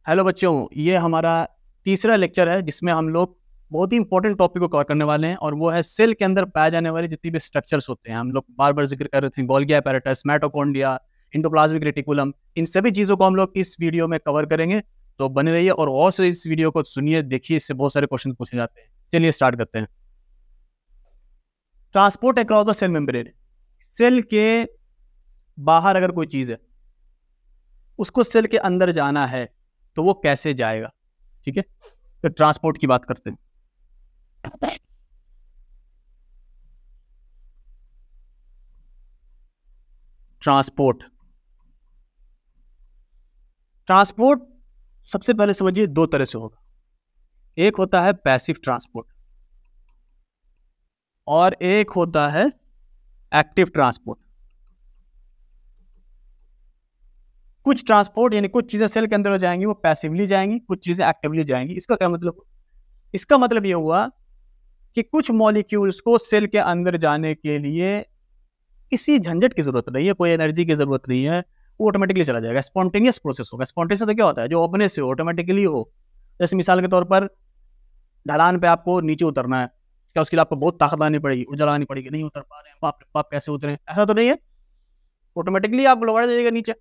Hello बच्चों, ये हमारा तीसरा लेक्चर है जिसमें हम लोग बहुत ही इंपॉर्टेंट टॉपिक को कवर करने वाले हैं और वो है सेल के अंदर पाए जाने वाले जितनी भी स्ट्रक्चर्स होते हैं। हम लोग बार बार जिक्र कर रहे थे, Golgi apparatus, mitochondria, endoplasmic reticulum, इन सभी चीज़ों को हम लोग इस वीडियो में कवर करेंगे। तो बने रहिए और से इस वीडियो को सुनिए, देखिए, इससे बहुत सारे क्वेश्चन पूछे जाते हैं। चलिए स्टार्ट करते हैं। Transport across the cell membrane. Cell के बाहर अगर कोई चीज़ है उसको सेल के अंदर जाना है तो वो कैसे जाएगा? ठीक है, तो ट्रांसपोर्ट की बात करते हैं। ट्रांसपोर्ट सबसे पहले समझिए दो तरह से होगा। एक होता है पैसिव ट्रांसपोर्ट और एक होता है एक्टिव ट्रांसपोर्ट। कुछ ट्रांसपोर्ट यानी कुछ चीजें सेल के अंदर हो जाएंगी, वो पैसिवली जाएंगी, कुछ चीजें एक्टिवली जाएंगी। इसका क्या मतलब? इसका मतलब ये हुआ कि कुछ मॉलिक्यूल्स को सेल के अंदर जाने के लिए किसी झंझट की जरूरत नहीं है, कोई एनर्जी की जरूरत नहीं है, वो ऑटोमेटिकली चला जाएगा। स्पॉन्टेनियस प्रोसेस होगा। स्पॉन्टेनियस तो क्या होता है? जो अपने से ऑटोमेटिकली हो। जैसे मिसाल के तौर पर ढलान पे आपको नीचे उतरना है, क्या उसके लिए आपको बहुत ताकत आनी पड़ेगी, उजल आनी पड़ेगी? नहीं उतर पा रहे हैं, बाप रे बाप कैसे उतरे? ऐसा तो नहीं है, ऑटोमेटिकली आप लौट जाइएगा नीचे।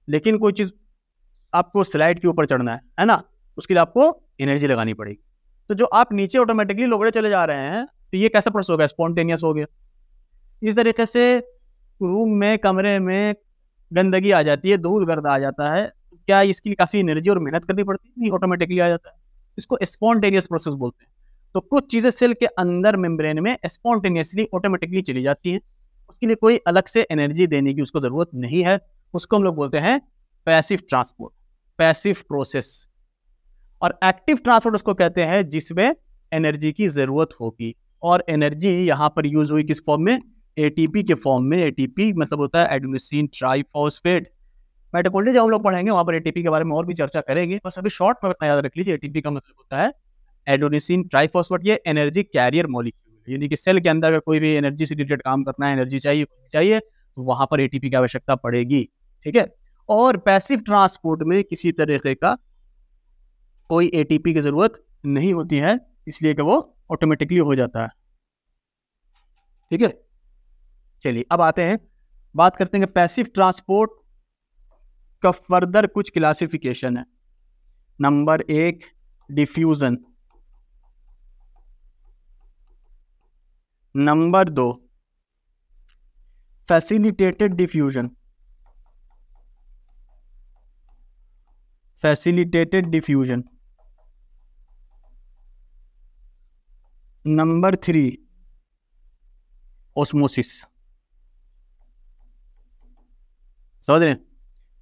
लेकिन कोई चीज आपको स्लाइड के ऊपर चढ़ना है ना, उसके लिए आपको एनर्जी लगानी पड़ेगी। तो जो आप नीचे ऑटोमेटिकली लोगड़े चले जा रहे हैं, तो ये कैसा प्रोसेस हो गया? स्पॉन्टेनियस हो गया। इस तरीके से रूम में, कमरे में गंदगी आ जाती है, धूल गर्द आ जाता है, क्या इसके लिए काफी एनर्जी और मेहनत करनी पड़ती है? नहीं, ऑटोमेटिकली आ जाता है। इसको स्पॉन्टेनियस प्रोसेस बोलते हैं। तो कुछ चीजें सेल के अंदर मेम्ब्रेन में स्पॉन्टेनियसली ऑटोमेटिकली चली जाती हैं, उसके लिए कोई अलग से एनर्जी देने की उसको जरूरत नहीं है। उसको हम लोग बोलते हैं पैसिव ट्रांसपोर्ट, पैसिव प्रोसेस। और एक्टिव ट्रांसपोर्ट उसको कहते हैं जिसमें एनर्जी की जरूरत होगी। और एनर्जी यहाँ पर यूज हुई किस फॉर्म में? एटीपी के फॉर्म में। एटीपी मतलब होता है एडेनोसिन ट्राइफॉस्फेट। माइटोकॉन्ड्रिया जब हम लोग पढ़ेंगे वहां पर एटीपी के बारे में और भी चर्चा करेंगे, बस अभी शॉर्ट में याद रख लीजिए। एटीपी का मतलब होता है एडेनोसिन ट्राइफॉस्फेट। ये एनर्जी कैरियर मॉलिक्यूल, यानी कि सेल के अंदर अगर कोई भी एनर्जी से रिलेटेड काम करना है, एनर्जी चाहिए तो वहां पर एटीपी की आवश्यकता पड़ेगी। ठीक है। और पैसिव ट्रांसपोर्ट में किसी तरीके का कोई एटीपी की जरूरत नहीं होती है, इसलिए कि वो ऑटोमेटिकली हो जाता है। ठीक है, चलिए अब आते हैं, बात करते हैं पैसिव ट्रांसपोर्ट का फर्दर कुछ क्लासिफिकेशन है। Number 1 diffusion, number 2 facilitated diffusion, facilitated diffusion, number 3 osmosis. समझ रहे हैं?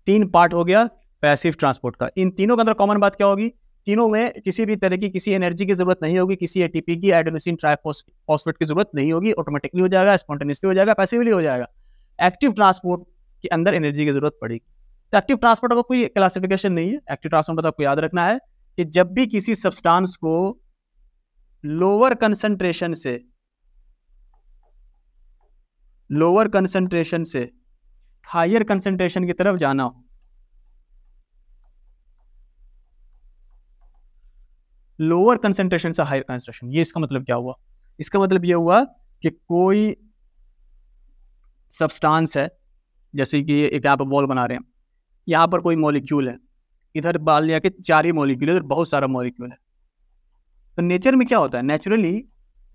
3 पार्ट हो गया पैसिव ट्रांसपोर्ट का। इन तीनों के अंदर कॉमन बात क्या होगी? तीनों में किसी भी तरह की किसी एनर्जी की जरूरत नहीं होगी, किसी एटीपी की, एडेनोसिन ट्राइफॉस्फेट की जरूरत नहीं होगी, ऑटोमेटिकली हो जाएगा, स्पॉन्टेनियसली हो जाएगा, पैसिवली हो जाएगा। एक्टिव ट्रांसपोर्ट के अंदर एनर्जी की जरूरत पड़ेगी। तो एक्टिव ट्रांसपोर्ट का कोई क्लासिफिकेशन नहीं है। एक्टिव ट्रांसपोर्ट आपको याद रखना है कि जब भी किसी सब्सटेंस को लोअर कंसंट्रेशन से हायर कंसंट्रेशन की तरफ जाना हो, लोअर कंसंट्रेशन से हायर कंसंट्रेशन, ये इसका मतलब क्या हुआ? इसका मतलब ये हुआ कि कोई सब्सटेंस है, जैसे कि एक यहाँ पर बॉल बना रहे हैं, यहाँ पर कोई मॉलिक्यूल है, इधर बाल लिया के 4 ही मॉलिक्यूल है, इधर बहुत सारा मॉलिक्यूल है। तो नेचर में क्या होता है? नेचुरली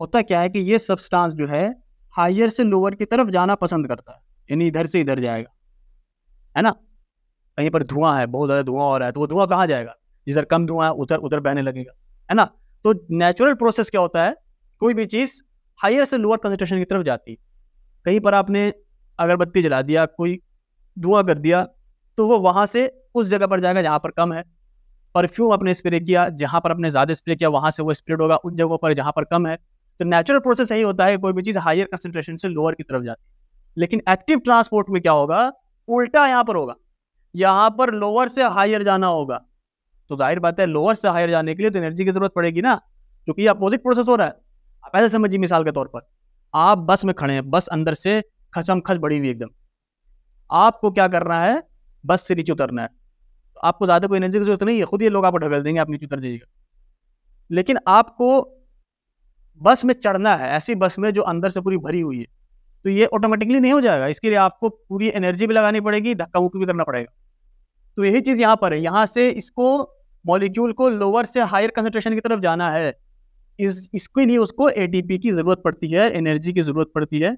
होता क्या है कि ये सब्सटेंस जो है हायर से लोअर की तरफ जाना पसंद करता है, यानी इधर से इधर जाएगा, है ना? कहीं पर धुआं है, बहुत ज्यादा धुआं हो रहा है, तो वो धुआं कहाँ जाएगा? जिधर कम धुआं है उधर उधर बहने लगेगा, है ना? तो नेचुरल प्रोसेस क्या होता है? कोई भी चीज हायर से लोअर कंसंट्रेशन की तरफ जाती है। कहीं पर आपने अगरबत्ती जला दिया, कोई धुआं कर दिया, तो वो वहां से उस जगह पर जाएगा जहां पर कम है। परफ्यूम आपने स्प्रे किया, जहां पर आपने ज्यादा स्प्रे किया वहां से वो स्प्रेड होगा उन जगहों पर जहां पर कम है। तो नेचुरल प्रोसेस यही होता है, कोई भी चीज हायर कंसंट्रेशन से लोअर की तरफ जाती है। लेकिन एक्टिव ट्रांसपोर्ट में क्या होगा? उल्टा यहाँ पर होगा, यहाँ पर लोअर से हायर जाना होगा। तो जाहिर बात है लोअर से हायर जाने के लिए तो एनर्जी की जरूरत पड़ेगी ना, क्योंकि ये अपोजिट प्रोसेस हो रहा है। आप ऐसे समझिए, मिसाल के तौर पर आप बस में खड़े हैं, बस अंदर से खचम खच बड़ी हुई एकदम, आपको क्या करना है? बस से नीचे उतरना है। तो आपको ज़्यादा कोई एनर्जी की जरूरत नहीं है, खुद ये लोग आपको ढकेल देंगे, आप नीचे उतर जाइएगा। लेकिन आपको बस में चढ़ना है, ऐसी बस में जो अंदर से पूरी भरी हुई है, तो ये ऑटोमेटिकली नहीं हो जाएगा। इसके लिए आपको पूरी एनर्जी भी लगानी पड़ेगी, धक्का मुक्की भी करना पड़ेगा। तो यही चीज़ यहाँ पर है, यहाँ से इसको मॉलिक्यूल को लोअर से हायर कंसंट्रेशन की तरफ जाना है, इसके लिए उसको एटीपी की ज़रूरत पड़ती है, एनर्जी की ज़रूरत पड़ती है,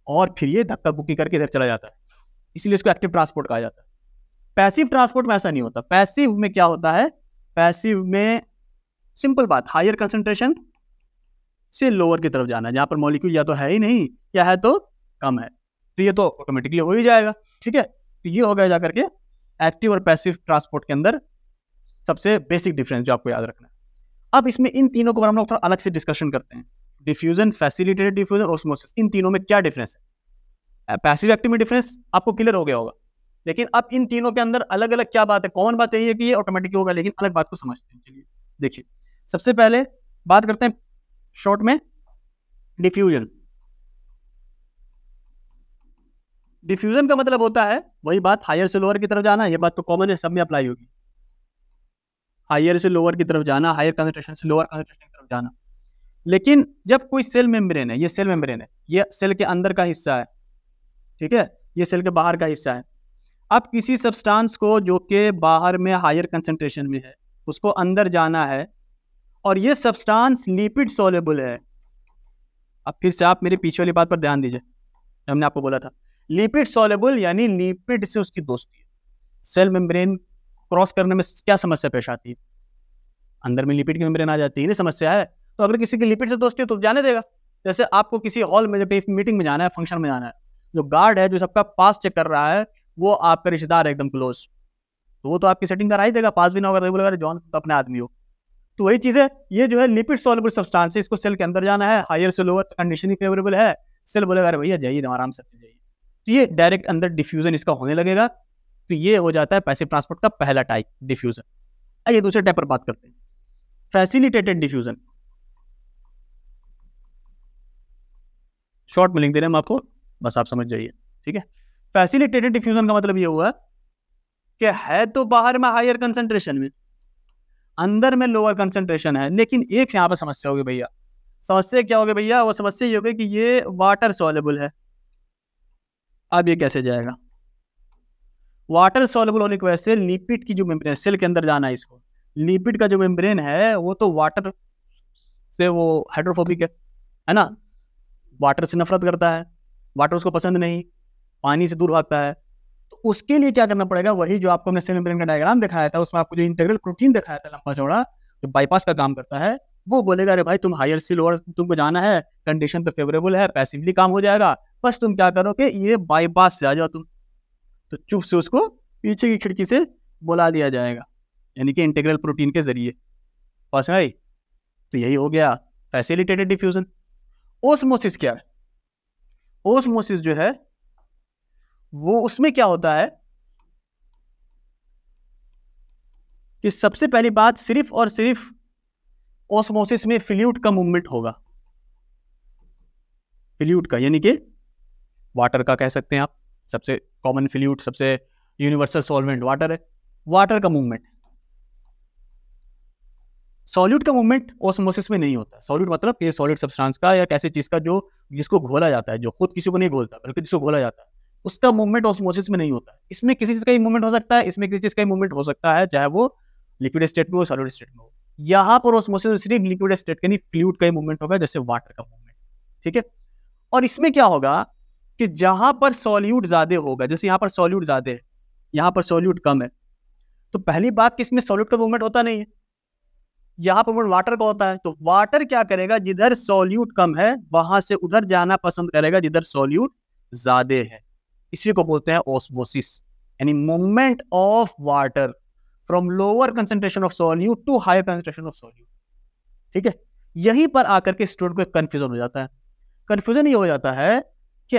और फिर ये धक्का मुक्की करके इधर चला जाता है। इसलिए इसको एक्टिव ट्रांसपोर्ट कहा जाता है। पैसिव ट्रांसपोर्ट में ऐसा नहीं होता। पैसिव में क्या होता है, पैसिव में सिंपल बात, हायर कंसंट्रेशन से लोअर की तरफ जाना है, जहां पर मॉलिक्यूल या तो है ही नहीं या है तो कम है, तो ये तो ऑटोमेटिकली हो ही जाएगा। ठीक है, तो ये हो गया जाकर के एक्टिव और पैसिव ट्रांसपोर्ट के अंदर सबसे बेसिक डिफरेंस जो आपको याद रखना है। अब इसमें इन तीनों को हम लोग थोड़ा अलग से डिस्कशन करते हैं। डिफ्यूजन, फैसिलिटेटेड डिफ्यूजन, ऑस्मोसिस, इन तीनों में क्या डिफरेंस है। पैसिव एक्टिव में डिफरेंस आपको क्लियर हो गया होगा, लेकिन अब इन तीनों के अंदर अलग अलग क्या बात है। कॉमन बात यही है कि ये ऑटोमेटिक होगा, लेकिन अलग बात को समझते हैं। चलिए देखिए, सबसे पहले बात करते हैं शॉर्ट में डिफ्यूजन। डिफ्यूजन का मतलब होता है वही बात, हायर से लोअर की तरफ जाना। ये बात तो कॉमन है, सब में अप्लाई होगी। हायर से लोअर की तरफ जाना, हायर कंसंट्रेशन से लोअर कंसंट्रेशन की तरफ जाना। लेकिन जब कोई सेल मेम्ब्रेन है, ये सेल मेम्ब्रेन है, ये सेल के अंदर का हिस्सा है, ठीक है, ये सेल के बाहर का हिस्सा है। अब किसी सब्सटेंस को जो कि बाहर में हायर कंसंट्रेशन में है, उसको अंदर जाना है, और ये सब्सटेंस लिपिड सोलेबल है। अब फिर से आप मेरी पीछे वाली बात पर ध्यान दीजिए, हमने आपको बोला था लिपिड सोलेबल, यानी लिपिड से उसकी दोस्ती है। सेल मेम्ब्रेन क्रॉस करने में क्या समस्या पेश आती है, अंदर में लिपिड की मेम्ब्रेन आ जाती है, नहीं समस्या है। तो अगर किसी की लिपिड से दोस्ती है तो जाने देगा। जैसे आपको किसी हॉल में, जब मीटिंग में जाना है, फंक्शन में जाना है, जो गार्ड है जो सबका पास चेक कर रहा है, वो आपका रिश्तेदार है एकदम क्लोज, तो वो तो आपकी सेटिंग करा ही देगा। पास भी ना होगा तो बोलेगा जॉन तो अपने आदमी हो। तो वही चीज़ है, ये जो है लिपिड सॉल्युबल सब्सटेंस है, इसको सेल के अंदर जाना है, हायर से लोअर कंडीशन ही फेवरेबल है, सेल बोलेगा अरे भैया जाइए आराम से जाइए, तो ये डायरेक्ट अंदर डिफ्यूजन इसका होने लगेगा। तो ये हो जाता है पैसिव ट्रांसपोर्ट का पहला टाइप, डिफ्यूजन। आइए दूसरे टाइप पर बात करते हैं, फैसिलिटेटेड डिफ्यूजन। शॉर्ट में लिख दे रहे हैं हम आपको, बस आप समझ जाइए। ठीक है, फैसिलिटेटेड डिफ्यूजन का मतलब ये हुआ कि है तो बाहर में हायर कंसंट्रेशन में, अंदर में लोअर कंसंट्रेशन है, लेकिन एक यहाँ पर समस्या होगी भैया। समस्या क्या होगी भैया? वो समस्या ये होगी कि ये वाटर सॉल्युबल है। अब ये कैसे जाएगा? वाटर सॉल्युबल होने की वजह से लिपिड की जो मेम्ब्रेन, सेल के अंदर जाना है इसको, लिपिड का जो मेम्ब्रेन है वो तो वाटर से वो हाइड्रोफोबिक है ना, वाटर से नफरत करता है, वाटर उसको पसंद नहीं, पानी से दूर भागता है। तो उसके लिए क्या करना पड़ेगा? वही जो आपको हमने सेल मेम्ब्रेन का डायग्राम दिखाया था, उसमें आपको जो इंटीग्रल प्रोटीन दिखाया था लंबा चौड़ा, जो बाईपास का काम करता है, वो बोलेगा अरे भाई तुम हायर से लोअर तुमको जाना है, कंडीशन तो फेवरेबल है, पैसिवली काम हो जाएगा, बस तुम क्या करो कि ये बाईपास से आ जाओ तुम। तो चुप से उसको पीछे की खिड़की से बुला लिया जाएगा, यानी कि इंटीग्रल प्रोटीन के जरिए। पास आई? तो यही हो गया फैसिलिटेटेड डिफ्यूजन। ओस्मोसिस क्या है? ओस्मोसिस जो है वो, उसमें क्या होता है कि सबसे पहली बात, सिर्फ और सिर्फ ओस्मोसिस में फ्लूइड का मूवमेंट होगा। फ्लूइड का यानी कि वाटर का कह सकते हैं आप, सबसे कॉमन फ्लूइड, सबसे यूनिवर्सल सॉल्वेंट वाटर है, वाटर का मूवमेंट। सॉल्यूट का मूवमेंट ओस्मोसिस में नहीं होता। सॉल्यूट मतलब ये सॉलिड सब्सटेंस का या कैसी चीज का जो जिसको घोला जाता है, जो खुद किसी को नहीं घोलता बल्कि जिसको घोला जाता है, उसका मूवमेंट ओस्मोसिस में नहीं होता। इसमें किसी चीज का ही मूवमेंट हो सकता है, इसमें किसी चीज का ही मूवमेंट हो सकता है, चाहे वो लिक्विड स्टेट में हो, सॉलिड स्टेट में हो। यहाँ पर ओस्मोसिस में सिर्फ लिक्विड स्टेट का नहीं, फ्लूइड का ही मूवमेंट होगा, जैसे वाटर का मूवमेंट। ठीक है, और इसमें क्या होगा कि जहां पर सॉल्यूट ज्यादा होगा, जैसे यहाँ पर सॉल्यूट ज्यादा है, यहाँ पर सॉल्यूट कम है, तो पहली बात कि इसमें सॉल्यूट का मूवमेंट होता नहीं है, यहाँ पर मूवमेंट वाटर का होता है। तो वाटर क्या करेगा? जिधर सॉल्यूट कम है वहां से उधर जाना पसंद करेगा जिधर सॉल्यूट ज्यादा है। इसी को बोलते हैं ऑस्मोसिस, यानी movement of water from lower concentration of solute to higher concentration of solute. ठीक है, यहीं पर आकर के स्टूडेंट को कंफ्यूजन हो जाता है। कंफ्यूजन ये हो जाता है कि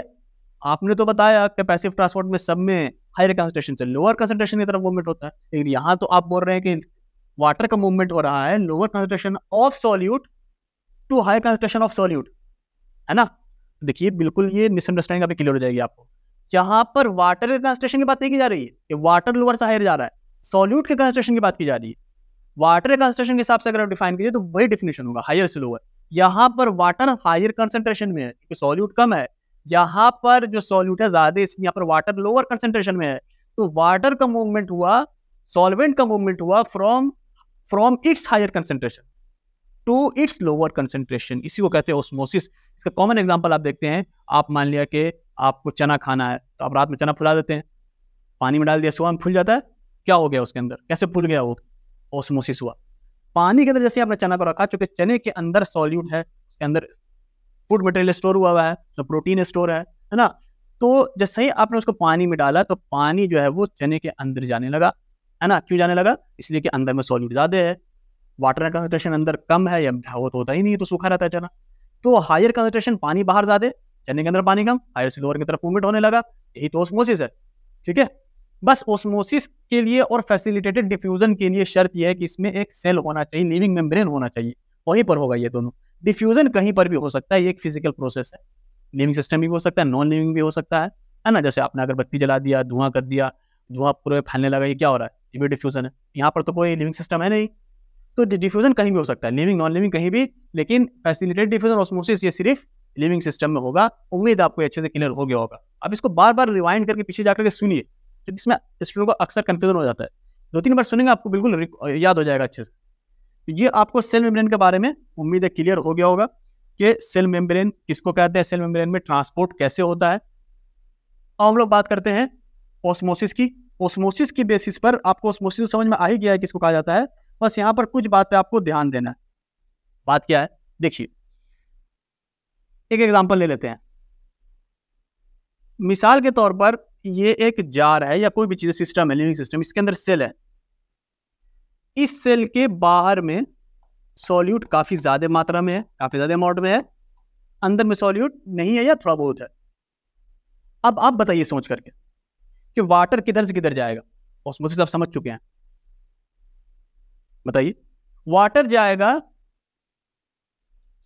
आपने तो बताया कि पैसिव ट्रांसपोर्ट में सब में हायर कंसंट्रेशन से लोअर कंसंट्रेशन की तरफ मूवमेंट होता है, लेकिन यहाँ तो आप बोल रहे हैं कि वाटर का मूवमेंट हो रहा है lower concentration of solute to higher concentration of solute, है ना। देखिए बिल्कुल ये मिसअंडरस्टैंडिंग अभी क्लियर हो जाएगी आपको। यहाँ पर वाटर के कंसंट्रेशन की बात नहीं की जा रही है कि वाटर लोअर से हायर जा रहा है, सॉल्यूट के कंसंट्रेशन की बात की जा रही है। वाटर के कंसंट्रेशन के हिसाब से अगर आप डिफाइन कीजिए तो वही डिफिनेशन होगा, हायर से लोअर। यहाँ पर वाटर हायर कंसंट्रेशन में है क्योंकि सॉल्यूट कम है, यहाँ पर जो सॉल्यूट है ज्यादा, इसलिए यहाँ पर वाटर लोअर कंसंट्रेशन में है। तो वाटर का मूवमेंट हुआ, सॉल्वेंट का मूवमेंट हुआ from its higher concentration to its lower concentration, इसी को कहते हैं ऑस्मोसिस। इसका कॉमन एग्जांपल आप देखते हैं, आप मान लिया कि आपको चना खाना है तो आप रात में चना फुला देते हैं, पानी में डाल दिया, सुबह में फूल जाता है। क्या हो गया उसके अंदर, कैसे फूल गया वो? ऑस्मोसिस हुआ। पानी के अंदर जैसे आपने चना को रखा, चूंकि चने के अंदर सॉल्यूट है, उसके अंदर फूड मटेरियल स्टोर हुआ है, तो प्रोटीन स्टोर है ना। तो जैसे ही आपने उसको पानी में डाला तो पानी जो है वो चने के अंदर जाने लगा, है ना। क्यों जाने लगा? इसलिए कि अंदर में सॉल्यूट ज्यादा है, वाटर का कंसंट्रेशन अंदर कम है, या वो तो होता ही नहीं, तो सूखा रहता है चना। तो हायर कंसंट्रेशन पानी बाहर ज्यादा, चने के अंदर पानी कम, हायर से लोअर की तरफ मूवमेंट होने लगा। यही तो ऑस्मोसिस है, ठीक है। बस ऑस्मोसिस के लिए और फैसिलिटेटेड डिफ्यूजन के लिए शर्त यह है कि इसमें एक सेल होना चाहिए, लिविंग मेम्ब्रेन होना चाहिए, वहीं पर होगा ये दोनों। डिफ्यूजन कहीं पर भी हो सकता है, ये एक फिजिकल प्रोसेस है। लिविंग सिस्टम भी हो सकता है, नॉन लिविंग भी हो सकता है ना। जैसे आपने अगरबत्ती जला दिया, धुआं कर दिया, धुआं पूरे फैलने लगा, ये क्या हो रहा है? ये भी डिफ्यूजन है। यहाँ पर तो कोई लिविंग सिस्टम है नहीं, तो डिफ्यूजन कहीं भी हो सकता है, लिविंग नॉन लिविंग कहीं भी, लेकिन फैसिलिटेटेड डिफ्यूजन ऑस्मोसिस ये सिर्फ लिविंग सिस्टम में होगा। उम्मीद आपको अच्छे से क्लियर हो गया होगा। अब इसको बार बार रिवाइंड करके पीछे जाकर के सुनिए, तो इसमें स्टूडेंट को अक्सर कंफ्यूजन हो जाता है। 2-3 बार सुनेंगे आपको बिल्कुल याद हो जाएगा अच्छे से। तो ये आपको सेल मेम्ब्रेन के बारे में उम्मीद है क्लियर हो गया होगा कि सेल मेम्ब्रेन किसको कहते हैं, सेल मेम्ब्रेन में ट्रांसपोर्ट कैसे होता है। अब हम लोग बात करते हैं ऑस्मोसिस की। ऑस्मोसिस की बेसिस पर आपको ऑस्मोसिस समझ में आ ही गया है किसको कहा जाता है। बस यहाँ पर कुछ बात पे आपको ध्यान देना है। बात क्या है, देखिए एक एग्जांपल ले लेते हैं। मिसाल के तौर पर ये एक जार है या कोई भी चीज, सिस्टम है, लिविंग सिस्टम, इसके अंदर सेल है। इस सेल के बाहर में सॉल्यूट काफी ज्यादा मात्रा में है, काफी ज्यादा अमाउंट में है, अंदर में सॉल्यूट नहीं है या थोड़ा बहुत है। अब आप बताइए सोच करके कि वाटर किधर से किधर जाएगा। ऑस्मोसिस आप समझ चुके हैं, बताइए। वाटर जाएगा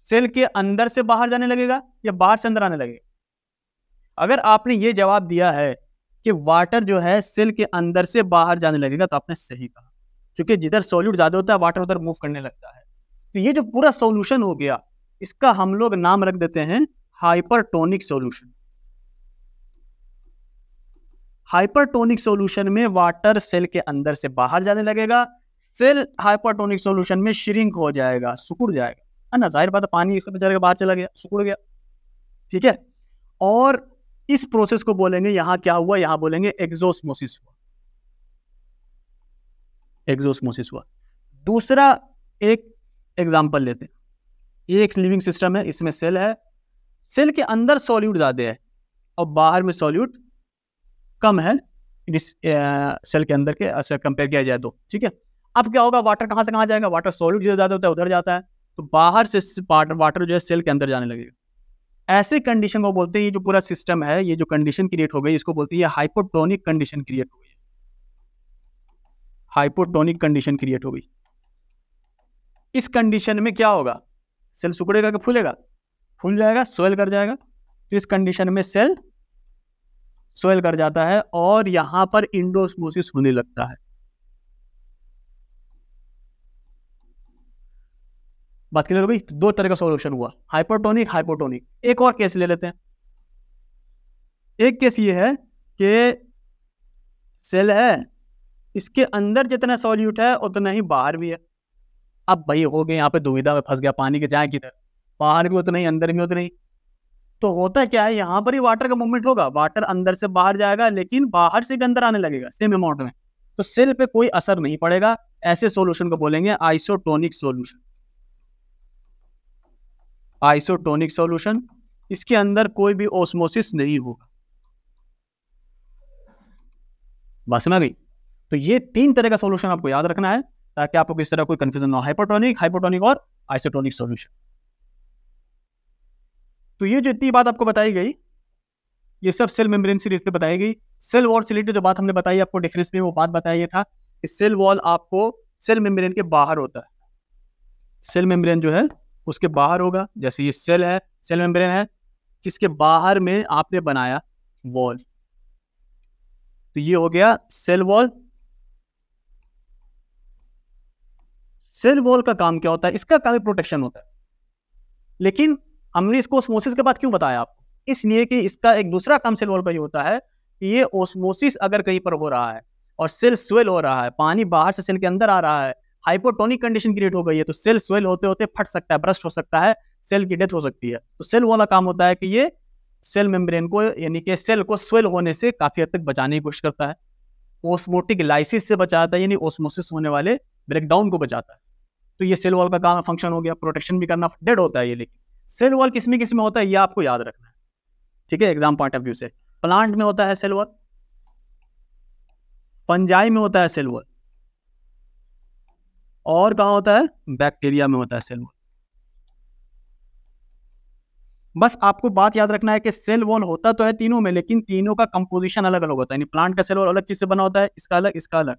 सेल के अंदर से बाहर जाने लगेगा या बाहर से अंदर आने लगेगा? अगर आपने ये जवाब दिया है कि वाटर जो है सेल के अंदर से बाहर जाने लगेगा, तो आपने सही कहा, क्योंकि जिधर सॉल्यूट ज्यादा होता है वाटर उधर मूव करने लगता है। तो ये जो पूरा सॉल्यूशन हो गया, इसका हम लोग नाम रख देते हैं हाइपरटोनिक सॉल्यूशन। हाइपरटोनिक सॉल्यूशन में वाटर सेल के अंदर से बाहर जाने लगेगा, सेल हाइपरटोनिक सॉल्यूशन में श्रिंक हो जाएगा, सिकुड़ जाएगा, है ना। जाहिर बात है, पानी इसके बेचारे के बाहर चला गया, सिकुड़ गया, ठीक है। और इस प्रोसेस को बोलेंगे, यहां क्या हुआ, यहां बोलेंगे एक्सोस्मोसिस हुआ, एक्सोस्मोसिस हुआ। दूसरा एक एग्जांपल लेते हैं। ये एक लिविंग सिस्टम है, इसमें सेल है, सेल के अंदर सॉल्यूट ज्यादा है और बाहर में सॉल्यूट कम है, इस सेल के अंदर के से कंपेयर किया जाए तो, ठीक है। अब क्या होगा, वाटर कहां से कहां जाएगा? वाटर सॉल्यूट जिधर ज्यादा होता है उधर जाता है, तो बाहर से वाटर जो है सेल के अंदर जाने लगेगा। ऐसे कंडीशन को बोलते हैं, ये जो पूरा सिस्टम है, ये जो कंडीशन क्रिएट हो गई, इसको बोलते हैं हाइपोटोनिक कंडीशन क्रिएट हो गई। हाइपोटोनिक कंडीशन क्रिएट हो गई। इस कंडीशन में क्या होगा, सेल सिकुड़ेगा कि फूलेगा? फूल जाएगा, सोयल कर जाएगा। तो इस कंडीशन में सेल सोयल कर जाता है और यहां पर इंडोस्मोसिस होने लगता है। बात क्लियर हो गई? दो तरह का सॉल्यूशन हुआ, हाइपरटोनिक, हाइपोटोनिक। एक और केस ले लेते हैं। एक केस ये है कि सेल है, इसके अंदर जितना सॉल्यूट है उतना ही बाहर भी है। अब भाई हो गए यहाँ पे दुविधा में फंस गया, पानी के जाए किधर, बाहर भी उतना ही अंदर भी उतना ही। तो होता क्या है, यहाँ पर ही वाटर का मूवमेंट होगा, वाटर अंदर से बाहर जाएगा लेकिन बाहर से भी अंदर आने लगेगा सेम अमाउंट में, तो सेल पे कोई असर नहीं पड़ेगा। ऐसे सॉल्यूशन को बोलेंगे आइसोटोनिक सॉल्यूशन। आइसोटोनिक सॉल्यूशन, इसके अंदर कोई भी ऑस्मोसिस नहीं होगा। बस में गई। तो ये 3 तरह का सॉल्यूशन आपको याद रखना है ताकि आपको किस तरह कोई कंफ्यूजन ना हो, हाइपोटोनिक, हाइपोटोनिक और आइसोटोनिक सॉल्यूशन। तो ये जो इतनी बात आपको बताई गई, ये सब सेल मेम्ब्रेन से रिलेटेड बताई गई। सेल वॉल से रिलेटेड जो बात हमने बताई आपको डिफरेंस में, वो बात बताया था कि सेल वॉल आपको सेल मेम्ब्रेन के बाहर होता है। सेल मेम्ब्रेन जो है उसके बाहर होगा, जैसे ये सेल है, सेल मेम्ब्रेन है, इसके बाहर में आपने बनाया वॉल, तो ये हो गया सेल वॉल। सेल वॉल का काम क्या होता है? इसका काम प्रोटेक्शन होता है। लेकिन हमने इसको ओस्मोसिस के बाद क्यों बताया आपको? इसलिए कि इसका एक दूसरा काम सेल वॉल का ये होता है कि ये ओस्मोसिस अगर कहीं पर हो रहा है और सेल स्वेल हो रहा है, पानी बाहर से सेल के अंदर आ रहा है, हाइपोटोनिक कंडीशन क्रिएट हो गई है, तो सेल स्वेल होते होते फट सकता है, ब्रस्ट हो सकता है, सेल की डेथ हो सकती है। तो सेल वॉल का काम होता है कि ये सेल मेम्ब्रेन को, यानी कि सेल को स्वेल होने से काफी हद तक बचाने की कोशिश करता है, ओस्मोटिक लाइसिस से बचाता है, यानी ओस्मोसिस होने वाले ब्रेकडाउन को बचाता है। तो ये सेल वॉल का काम फंक्शन हो गया, प्रोटेक्शन भी करना, डेड होता है ये। लेकिन सेल वॉल किसमें किसमें होता है ये आपको याद रखना है, ठीक है, एग्जाम पॉइंट ऑफ व्यू से। प्लांट में होता है सेल वॉल, फंजाई में होता है सेल वॉल, और कहां होता है? बैक्टीरिया में होता है सेल वॉल। बस आपको बात याद रखना है कि सेल वॉल होता तो है तीनों में, लेकिन तीनों का कंपोजिशन अलग अलग होता है। यानी प्लांट का सेल वॉल अलग चीज से बना होता है, इसका अलग, इसका अलग।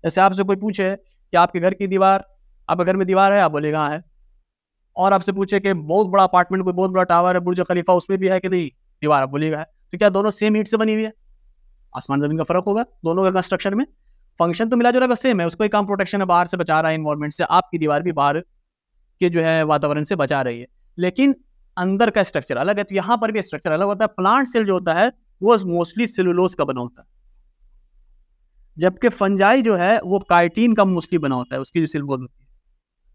जैसे आपसे कोई पूछे कि आपके घर की दीवार, आपके घर में दीवार है, आप बोलेगा हाँ है। और आपसे पूछे कि बहुत बड़ा अपार्टमेंट, कोई बहुत बड़ा टावर है, बुर्ज खलीफा, उसमें भी है कि नहीं दीवार, आप बोलेगा है। तो क्या दोनों सेम ईंट से बनी हुई है? आसमान जमीन का फर्क होगा दोनों का कंस्ट्रक्शन में। फंक्शन तो मिला जुला सेम है, उसको एक काम प्रोटेक्शन है, बाहर से बचा रहा है इन्वायरमेंट से, आपकी दीवार भी बाहर के जो है वातावरण से बचा रही है, लेकिन अंदर का स्ट्रक्चर अलग है। तो यहाँ पर भी स्ट्रक्चर अलग होता है। प्लांट सेल जो होता है वो मोस्टली सेलुलोज का बना होता है, जबकि फंजाई जो है वो काइटिन का मोस्टली बना होता है, उसकी जो सेल वॉल होती है।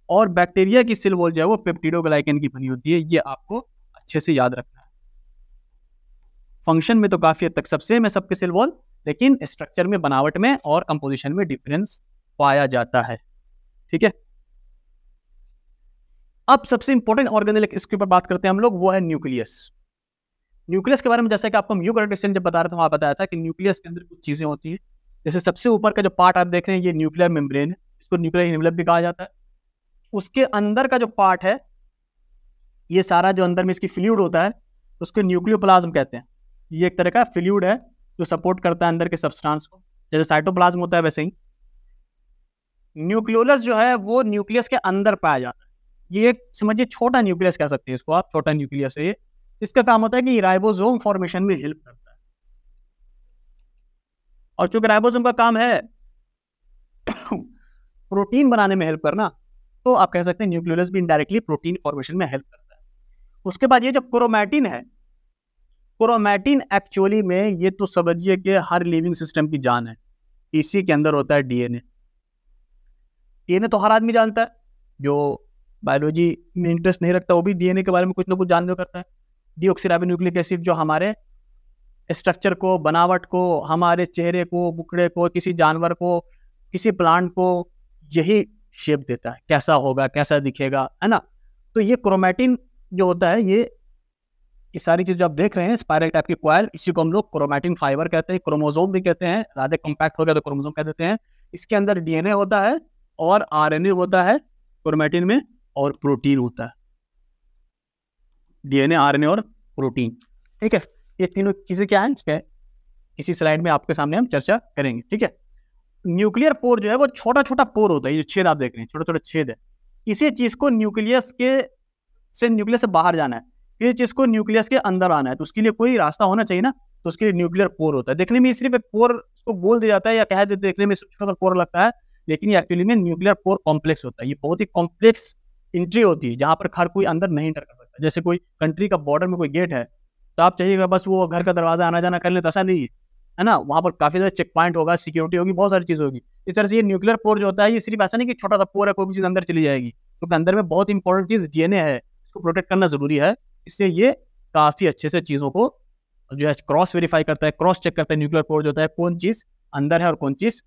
और बैक्टीरिया की सेल वॉल जो है वो पेप्टिडोग्लाइकन की बनी होती है। ये आपको अच्छे से याद रखना है। फंक्शन में तो काफी हद तक सब सेम है सबके सेल वॉल, लेकिन स्ट्रक्चर में, बनावट में और कंपोजिशन में डिफरेंस पाया जाता है, ठीक है। अब सबसे इंपॉर्टेंट ऑर्गेनेल इसके ऊपर बात करते हैं हम लोग, वो है न्यूक्लियस। न्यूक्लियस के बारे में जैसा कि आपको यूकैरियोटिक जब बता रहा था वहां बताया था कि न्यूक्लियस के अंदर कुछ चीजें होती हैं। जैसे सबसे ऊपर का जो पार्ट आप देख रहे हैं ये न्यूक्लियर मेम्ब्रेन है, इसको न्यूक्लियर एनवेलप भी कहा जाता है। उसके अंदर का जो पार्ट है, ये सारा जो अंदर में इसकी फ्लूइड होता है, उसको न्यूक्लियोप्लाज्म कहते हैं। ये एक तरह का फ्लूइड है जो सपोर्ट करता है अंदर के सब्सटेंस को, जैसे साइटोप्लाज्म होता है वैसे ही न्यूक्लियोलस जो है वो न्यूक्लियस के अंदर पाया जाता है। ये एक समझिए छोटा न्यूक्लियस कह सकते हैं इसको आप, छोटा न्यूक्लियस है ये। इसका काम होता है कि राइबोसोम फॉर्मेशन में हेल्प करता है, और चूंकि राइबोसोम का काम है प्रोटीन बनाने में हेल्प करना, तो आप कह सकते हैं न्यूक्लियोलस भी इनडायरेक्टली प्रोटीन फॉर्मेशन में हेल्प करता है। उसके बाद ये जो क्रोमैटिन है, क्रोमैटिन एक्चुअली में ये तो समझिए कि हर लिविंग सिस्टम की जान है। इसी के अंदर होता है डीएनए। डीएनए तो हर आदमी जानता है, जो बायोलॉजी में इंटरेस्ट नहीं रखता वो भी डीएनए के बारे में कुछ ना कुछ जानने करता है। डीऑक्सीराइबोन्यूक्लिक एसिड जो हमारे स्ट्रक्चर को, बनावट को, हमारे चेहरे को, बुकड़े को, किसी जानवर को, किसी प्लांट को यही शेप देता है, कैसा होगा, कैसा दिखेगा, है ना। तो ये क्रोमैटिन जो होता है, ये सारी चीज जो आप देख रहे हैं, स्पाइरल टाइप की कॉइल, इसी को हम लोग क्रोमैटिन फाइबर कहते हैं, क्रोमोसोम भी कहते हैं, ज्यादा कॉम्पैक्ट हो गया तो क्रोमोसोम कह देते हैं। इसके अंदर डीएनए होता है और आरएनए होता है क्रोमैटिन में, और प्रोटीन होता है। डीएनए, आरएनए और प्रोटीन, ठीक है। ये तीनों चीजें क्या है, इसके इसी स्लाइड में आपके सामने हम चर्चा करेंगे, ठीक है। न्यूक्लियर पोर जो है वो छोटा छोटा पोर होता है, ये छेद आप देख रहे हैं, छोटे छोटे छेद है। किसी चीज को न्यूक्लियस से बाहर जाना है, किसी चीज को न्यूक्लियस के अंदर आना है, तो उसके लिए कोई रास्ता होना चाहिए ना, तो उसके लिए न्यूक्लियर पोर होता है। देखने में सिर्फ एक पोर को बोल दिया जाता है या कह देते, देखने में छोटा पोर लगता है, लेकिन ये एक्चुअली में न्यूक्लियर पोर कॉम्प्लेक्स होता है। ये बहुत ही कॉम्प्लेक्स एंट्री होती है, जहां पर हर कोई अंदर नहीं एंटर कर सकता। जैसे कोई कंट्री का बॉर्डर में कोई गेट है, तो आप चाहिएगा बस वो घर का दरवाजा आना जाना कर ले, तो ऐसा नहीं है ना। वहां पर काफी सारे चेक पॉइंट होगा, सिक्योरिटी होगी, बहुत सारी चीज होगी। इस तरह से ये न्यूक्लियर पोर जो होता है, ये सिर्फ ऐसा नहीं कि छोटा सा पोर है, कोई भी चीज अंदर चली जाएगी, क्योंकि अंदर में बहुत इंपॉर्टेंट चीज डीएनए है, इसको प्रोटेक्ट करना जरूरी है। इसलिए ये काफी अच्छे से चीजों को जो है क्रॉस वेरीफाई करता है, क्रॉस चेक करता है। न्यूक्लियर पोर जो होता है, कौन चीज अंदर है और कौन चीज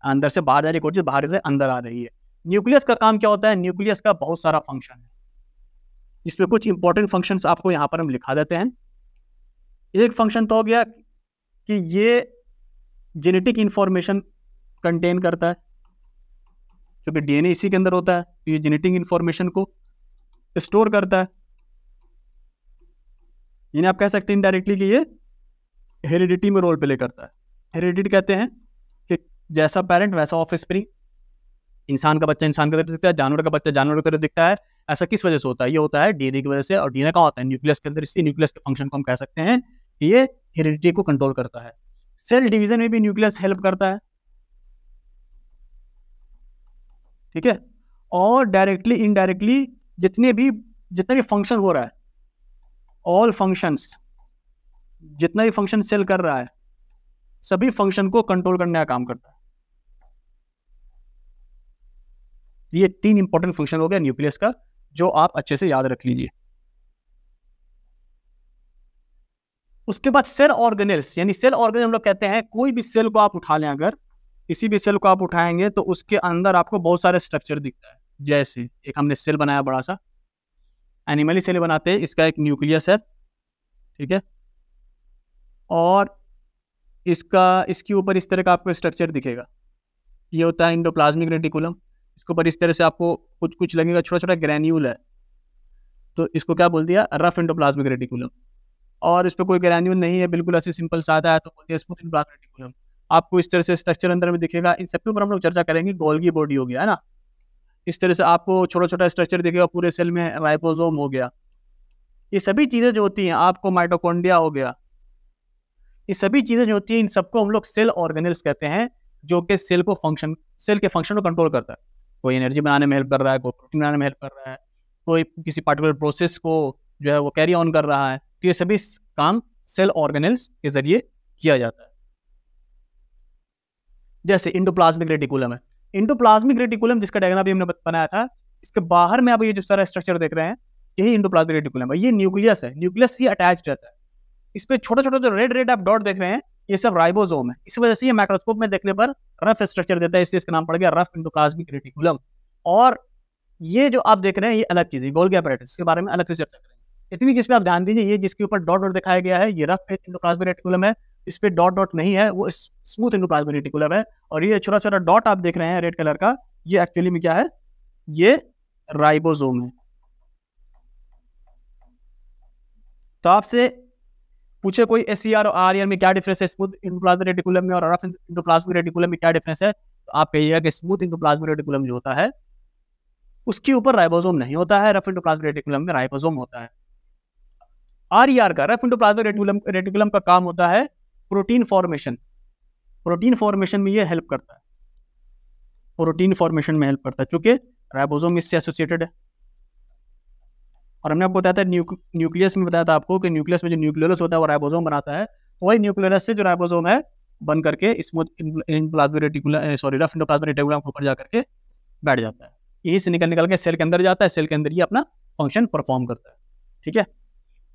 अंदर से बाहर जा रही है, कौन चीज बाहर से अंदर आ रही है। न्यूक्लियस का काम क्या होता है? न्यूक्लियस का बहुत सारा फंक्शन है, इसमें कुछ इंपॉर्टेंट फंक्शंस आपको यहाँ पर हम लिखा देते हैं। एक फंक्शन तो हो गया कि ये जेनेटिक इंफॉर्मेशन कंटेन करता है, क्योंकि डीएनए इसी के अंदर होता है, तो ये जेनेटिक इंफॉर्मेशन को स्टोर करता है। यानी आप कह सकते हैं इनडायरेक्टली कि ये हेरिडिटी में रोल प्ले करता है। हेरिडिटी कहते हैं कि जैसा पेरेंट वैसा ऑफस्प्रिंग। इंसान का बच्चा इंसान की तरह दिखता है, जानवर का बच्चा जानवर की तरह दिखता है। ऐसा किस वजह से होता है? ये होता है डीएनए की वजह से, और डीएनए कहाँ होता है? न्यूक्लियस के अंदर। इसी न्यूक्लियस के फंक्शन को हम कह सकते हैं कि ये हेरिडिटी को कंट्रोल करता है। सेल डिवीजन में भी न्यूक्लियस हेल्प करता है, ठीक है। और डायरेक्टली इनडायरेक्टली जितने भी फंक्शन हो रहा है, ऑल फंक्शंस, जितना भी फंक्शन सेल कर रहा है सभी फंक्शन को कंट्रोल करने का काम करता है। ये 3 इंपॉर्टेंट फंक्शन हो गया न्यूक्लियस का, जो आप अच्छे से याद रख लीजिए। उसके बाद सेल ऑर्गेनेल्स, यानी सेल ऑर्गेनेल हम लोग कहते हैं कोई भी सेल को आप उठा लें, अगर किसी भी सेल को आप उठाएंगे तो उसके अंदर आपको बहुत सारे स्ट्रक्चर दिखता है। जैसे एक हमने सेल बनाया बड़ा सा, एनिमली सेल बनाते हैं, इसका एक न्यूक्लियस है, ठीक है, और इसके ऊपर इस तरह का आपको स्ट्रक्चर दिखेगा, ये होता है एंडोप्लाज्मिक रेटिकुलम। इसके ऊपर इस तरह से आपको कुछ कुछ लगेगा, छोटा छोटा ग्रैन्यूल है, तो इसको क्या बोल दिया, रफ एंडोप्लाज्मिक रेटिकुलम। और इस पर कोई ग्रैन्यूल नहीं है, बिल्कुल ऐसे सिंपल सादा है, तो बोल दिया स्मूथ एंडोप्लाज्मिक रेटिकुलम। आपको इस तरह से स्ट्रक्चर अंदर में दिखेगा। इन सबके ऊपर हम लोग चर्चा करेंगे। गोल्गी बॉडी हो गया है ना, इस तरह से आपको छोटा छोटा स्ट्रक्चर दिखेगा पूरे सेल में, राइबोसोम हो गया। ये सभी चीज़ें जो होती हैं, आपको माइटोकॉन्ड्रिया हो गया, ये सभी चीज़ें जो होती हैं इन सबको हम लोग सेल ऑर्गेनेल्स कहते हैं, जो कि सेल के फंक्शन को कंट्रोल करता है। कोई एनर्जी बनाने में हेल्प कर रहा है, कोई प्रोटीन बनाने में हेल्प कर रहा है, कोई किसी पार्टिकुलर प्रोसेस को जो है वो कैरी ऑन कर रहा है। तो ये सभी काम सेल ऑर्गेनेल्स के जरिए किया जाता है। जैसे इंडोप्लाज्मिक रेटिकुलम है, इंडोप्लाज्मिक रेटिकुलम जिसका डायग्राम भी हमने बनाया था, इसके बाहर में आप ये जो सारा स्ट्रक्चर देख रहे हैं, यही इंडोप्लाज्मिक रेटिकुलम है। ये न्यूक्लियस है, न्यूक्लियस से अटैच रहता है। इस पे छोटा छोटा जो रेड रेड आप डॉट देख रहे हैं, ये सब राइबोसोम है। इस वजह से ये माइक्रोस्कोप में देखने पर रफ स्ट्रक्चर देता है, इसलिए इसका नाम पड़ गया रफ इंडोप्लाज्मिक रेटिकुलम। और ये जो आप देख रहे हैं, ये अलग चीज है, गोल्गी apparatus, के बारे में अलग से चर्चा करेंगे। इतनी चीज पे आप ध्यान दीजिए, ये जिसके ऊपर डॉट डॉट दिखाया गया है, ये रफ इंडोप्लाज्मिक रेटिकुलम है। इस पे डॉट डॉट नहीं है, वो स्मूथ इंडोप्लाज्मिक रेटिकुलम है। और ये छोटा छोटा डॉट आप देख रहे हैं रेड कलर का, ये एक्चुअली में क्या है, ये राइबोसोम है। तो आपसे पूछे कोई SCR और RER में क्या डिफरेंस है, स्मूथ इंडोप्लाज्मिक रेटिकुलम में और रफ इंडोप्लाज्मिक रेटिकुलम में क्या डिफरेंस है, तो आप कहिएगा कि स्मूथ इंडोप्लाज्मिक रेटिकुलम जो होता है उसके ऊपर राइबोसोम नहीं होता है, रफ इंडोप्लाज्मिक रेटिकुलम में राइबोसोम होता है। RER का, रफ इंडोप्लाज्मिक रेटिकुलम का काम होता है प्रोटीन फॉर्मेशन। प्रोटीन फॉर्मेशन में ये हेल्प करता है, प्रोटीन फॉर्मेशन में हेल्प करता है, चूंकि राइबोसोम इससे एसोसिएटेड है। और हमने आपको बताया था न्यूक्लियस में, बताया था आपको कि न्यूक्लियस में जो न्यूक्लियोलस होता है वो राइबोसोम बनाता है। वही न्यूक्लियोलस से जो राइबोसोम है बन करके smooth endoplasmic reticulum, sorry rough endoplasmic reticulum के ऊपर जा करके बैठ जाता है। यही से निकल के सेल के अंदर जाता है, सेल के अंदर ये अपना फंक्शन परफॉर्म करता है, ठीक है।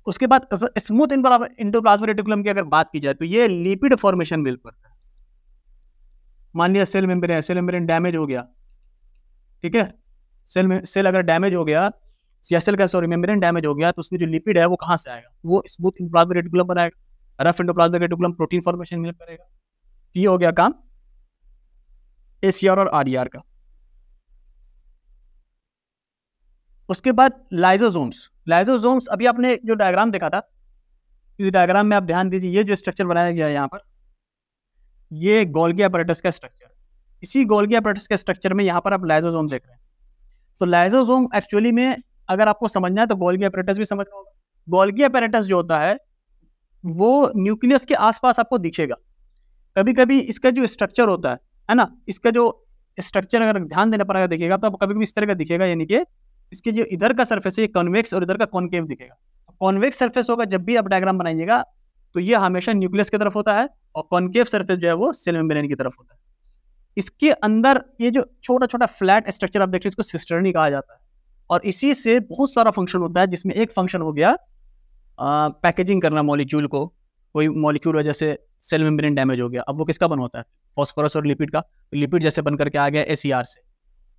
उसके बाद स्मूथ इंडोप्लाज्मिक रेटिकुलम की अगर बात की जाए तो ये लिपिड फॉर्मेशन में हेल्प करता है। मान लिया सेल मेम्ब्रेन डैमेज हो गया, ठीक है, सेल अगर डैमेज हो गया, या सेल का मेम्ब्रेन डैमेज हो गया, तो उसमें जो लिपिड है वो कहाँ से आएगा, वो स्मूथ इंडोप्लाज्मिक रेटिकुलम बनाएगा। Rough endoplasmic reticulum protein formation में करेगा। ये हो गया काम SCR और RER का। उसके बाद लाइजोसोम्स अभी आपने जो डायग्राम देखा था, इस डायग्राम में आप ध्यान दीजिए, ये जो स्ट्रक्चर बनाया गया है यहाँ पर, ये गोल्गी apparatus का स्ट्रक्चर। इसी गोल्गी apparatus के स्ट्रक्चर में यहाँ पर आप लाइजोसोम देख रहे हैं। तो लाइजोसोम एक्चुअली में अगर आपको समझना है तो गोल्गी apparatus भी समझना होगा। गोल्गी apparatus जो होता है वो न्यूक्लियस के आसपास आपको दिखेगा। कभी कभी इसका जो स्ट्रक्चर होता है ना, इसका जो स्ट्रक्चर अगर ध्यान देना पड़ेगा देखिएगा, तो कभी कभी इस तरह का दिखेगा, यानी कि इसके जो इधर का सरफेस है ये कॉन्वेक्स और इधर का कॉनकेव दिखेगा। कॉन्वेक्स सरफेस होगा जब भी आप डायग्राम बनाइएगा तो ये हमेशा न्यूक्लियस की तरफ होता है, और कॉनकेव सरफेस जो है वो सेल मेम्ब्रेन की तरफ होता है। इसके अंदर ये जो छोटा छोटा फ्लैट स्ट्रक्चर आप देख रहे हैं, इसको सिस्टर्नी कहा जाता है। और इसी से बहुत सारा फंक्शन होता है, जिसमें एक फंक्शन हो गया पैकेजिंग करना मॉलिक्यूल को। कोई मॉलिक्यूल वजह से सेल मेम्ब्रेन डैमेज हो गया, अब वो किसका बन होता है, फॉस्फोरस और लिपिड का। तो लिपिड जैसे बन करके आ गया SCR से,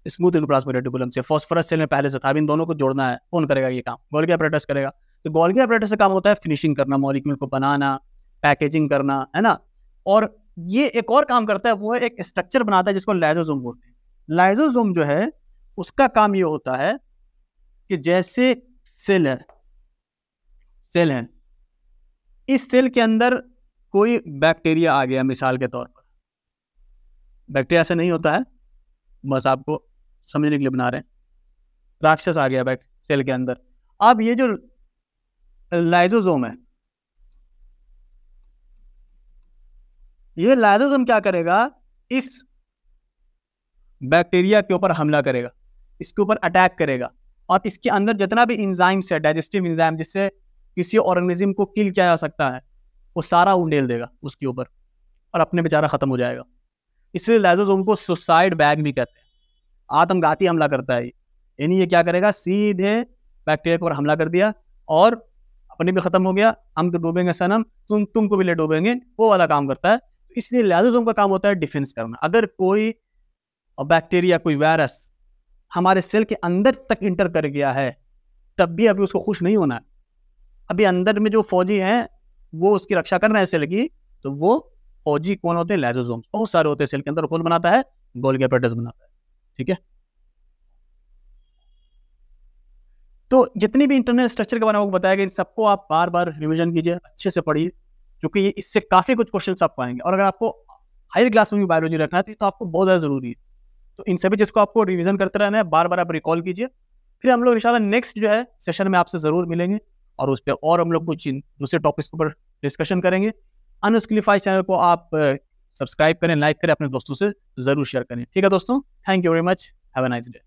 स्मूथ इंडोप्लाज्मिक रेटिकुलम से। फॉस्फोरस सेल में पहले से था, इन दोनों को जोड़ना है, कौन करेगा ये काम, गोल्गी apparatus करेगा। तो गोल्गी apparatus का काम होता है फिनिशिंग करना, मॉलिक्यूल को बनाना, पैकेजिंग करना, है ना। और ये एक और काम करता है, वो है एक स्ट्रक्चर बनाता है जिसको लाइजोसोम बोलते हैं। लाइजोसोम जो है उसका काम ये होता है कि जैसे सेल है, इस सेल के अंदर कोई बैक्टीरिया आ गया मिसाल के तौर पर, बैक्टीरिया ऐसा नहीं होता है, बस आपको समझने के लिए बना रहे हैं, राक्षस आ गया सेल के अंदर। अब ये जो लाइजोसोम है, ये लाइजोसोम क्या करेगा, इस बैक्टीरिया के ऊपर हमला करेगा। इसके ऊपर अटैक करेगा और इसके अंदर जितना भी इंजाइम्स है, डाइजेस्टिव इंजाइम जिससे किसी ऑर्गेनिज्म को किल किया जा सकता है, वो सारा उंडेल देगा उसके ऊपर और अपने बेचारा खत्म हो जाएगा। इसलिए लाइसोसोम को सुसाइड बैग भी कहते हैं। आत्मघाती हमला करता है यानी ये क्या करेगा, सीधे बैक्टीरिया पर हमला कर दिया और अपने भी खत्म हो गया, हम तो डूबेंगे सनम, तुमको भी ले डूबेंगे, वो वाला काम करता है। इसलिए लाइसोसोम का काम होता है डिफेंस करना। अगर कोई बैक्टीरिया, कोई वायरस हमारे सेल के अंदर तक इंटर कर गया है, तब भी अभी उसको खुश नहीं होना है। अभी अंदर में जो फौजी हैं वो उसकी रक्षा कर रहे हैं सेल की, तो वो फौजी कौन होते हैं, लाइसोसोम। बहुत सारे होते हैं सेल के अंदर, कौन बनाता है, गोल्गी एपैरेटस बनाता है। ठीक है, तो जितनी भी इंटरनल स्ट्रक्चर के बारे में आपको बताया गया, इन सबको आप बार बार रिवीजन कीजिए, अच्छे से पढ़िए, क्योंकि ये इससे काफी कुछ क्वेश्चन आप पाएंगे। और अगर आपको हायर क्लास में भी बायोलॉजी रखना है तो आपको बहुत ज़्यादा जरूरी है। तो इन सभी चीज़ को आपको रिवीजन करते रहना है, बार बार आप रिकॉल कीजिए। फिर हम लोग इंशाल्लाह नेक्स्ट जो है सेशन में आपसे ज़रूर मिलेंगे और उस पर और हम लोग कुछ दूसरे टॉपिक्स के ऊपर डिस्कशन करेंगे। अनस्किलिफाइड चैनल को आप सब्सक्राइब करें, लाइक करें, अपने दोस्तों से ज़रूर शेयर करें। ठीक है दोस्तों, thank you very much, have a nice day.